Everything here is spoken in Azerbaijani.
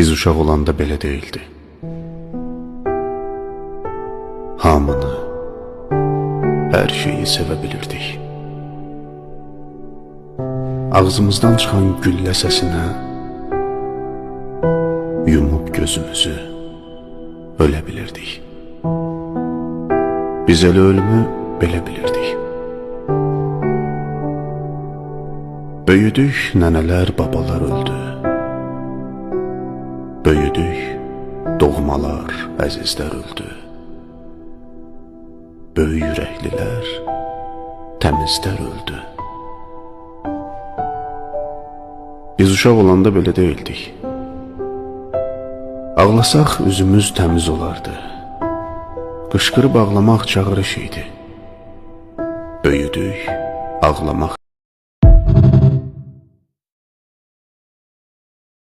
Biz uşaq olanda belə deyildi. Hamını, hər şeyi sevə bilirdik. Ağzımızdan çıxan güllə səsinə yumub gözümüzü ölə bilirdik. Biz elə ölümü belə bilirdik. Böyüdük, nənələr, babalar öldü. Böyüdük, doğmalar, əzizlər öldü. Böyük ürəklilər, təmizlər öldü. Biz uşaq olanda belə deyildik. Ağlasaq üzümüz təmiz olardı. Qışqırıb ağlamaq çağırış idi. Böyüdük, ağlamaq